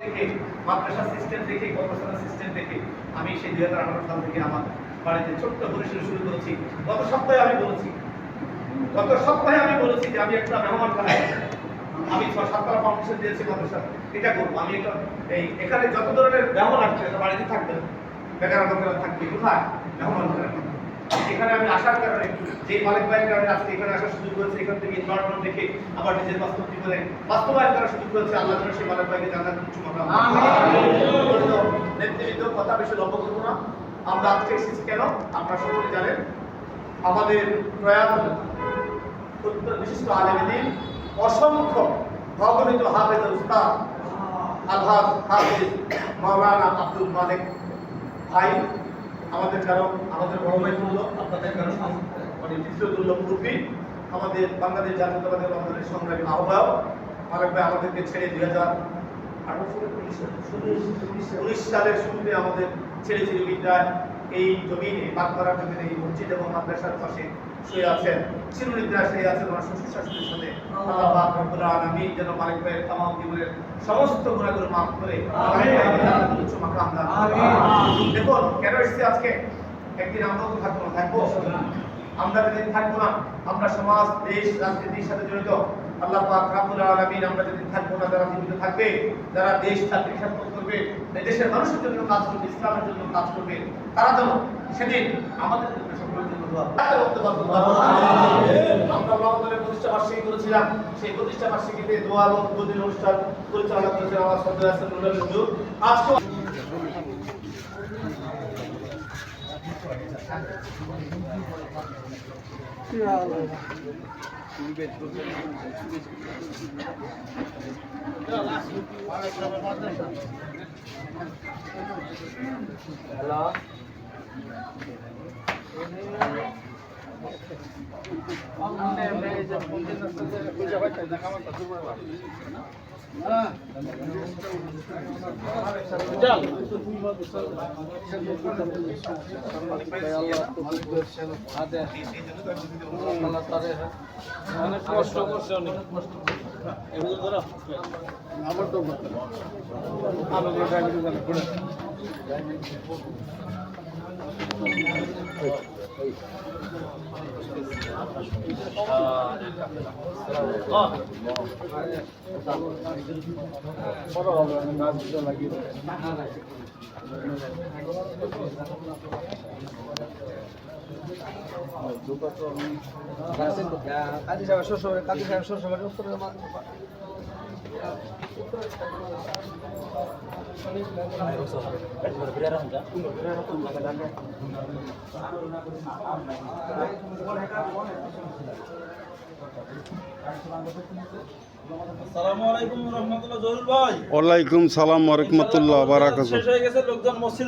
দেখে মাদ্রাসা সিস্টেম দেখে গবেষণা সিস্টেম দেখে আমি সেই 2018 সাল থেকে আমার বাড়িতে ছোট্ট পরিসরে শুরু করেছি। গত সপ্তাহে আমি বলেছি যে আমি একটা মেহমান খানা আমি সাততলা ফাউন্ডেশন দিয়েছি মাদ্রাসা এটা করবো। আমি একটা এখানে যত ধরনের মেহমান আসছে বাড়িতে থাকবে বেকার লোকেরা থাকবে কোথায় মেহমান খানা। এখানে আমি আসার কারণে যে মালিক ভাইয়ের কারণে আজকে এখানে আসার সুযোগ হয়েছে, এখান থেকে এনভায়রনমেন্ট দেখে আবার নিজের বাস্তবায়ন করার সুযোগ হয়েছে। আল্লাহ যেন সেই মালিক ভাইকে জান্নাত কিছু মাত্রা নেতৃবৃন্দ কথা বেশি লম্ব করবো না। আমরা আজকে এসেছি কেন আপনারা সকলে জানেন, আমাদের প্রয়াত বিশিষ্ট আলেমদ্বীন অসংখ্য ভগবিত হাফেজ উস্তাদ আলহাজ হাফেজ মাওলানা আব্দুল মালিক ভাই আমাদের কারণ আমাদের বড় ভাই তুল্য, আপনাদের কারণ মানে তৃতীয় তুল্য মুরব্বী, আমাদের বাংলাদেশ জাতীয়তাবাদী দলের সংগ্রামী আহ্বায়ক মালিক ভাই আমাদেরকে ছেড়ে 2019 সালের শুরুতে আমাদের ছেড়ে বিদ্যায় এই জমিনে বাগধারার জমিনে এই মসজিদ এবং মাদ্রাসার পাশে শুয়ে আছেন, চিরনিদ্রায় শুয়ে আছেন ওনার শ্বশুর শাশুড়ির সাথে। আল্লাহ পাক রব্বুল আলামিন যেন মালিক ভাইয়ের তামাম জীবনের সমস্ত গুনাহগুলো মাফ করে উচ্চ মাকাম দান করেন। দেখুন কেন এসেছি আজকে, একদিন আমরাও তো থাকবো আমরা যেদিন থাকবো না, আমরা সমাজ দেশ রাজনীতির সাথে জড়িত, আল্লাহ পাক রব্বুল আলামিন আমরা যেদিন থাকবো না, যারা জীবিত থাকবে, যারা দেশ ছাত্রী সাথে করবে, দেশের মানুষের জন্য কাজ করবে, ইসলামের জন্য কাজ করবে, তারা যেন সেদিন আমাদের জন্য সকলের জন্য দোয়া আমরা আমাদের প্রতিষ্ঠা বার্ষিকী করেছিলাম, সেই প্রতিষ্ঠা বার্ষিকীতে দোয়া ও উদ্বোধনী অনুষ্ঠান পরিচালনা করেছেন আমার সদর হাসান নুরুল হুজুর। আজকে অনেক কষ্ট করছে, অনেক কষ্ট এগুলো ধরো আমার তো কাজী সাহেব শ্বশুর ওয়ালাইকুম সালাম ওয়া রাহমাতুল্লাহ ওয়া বারাকাতুহু। শেষ হয়ে গেছে, লোকজন মসজিদ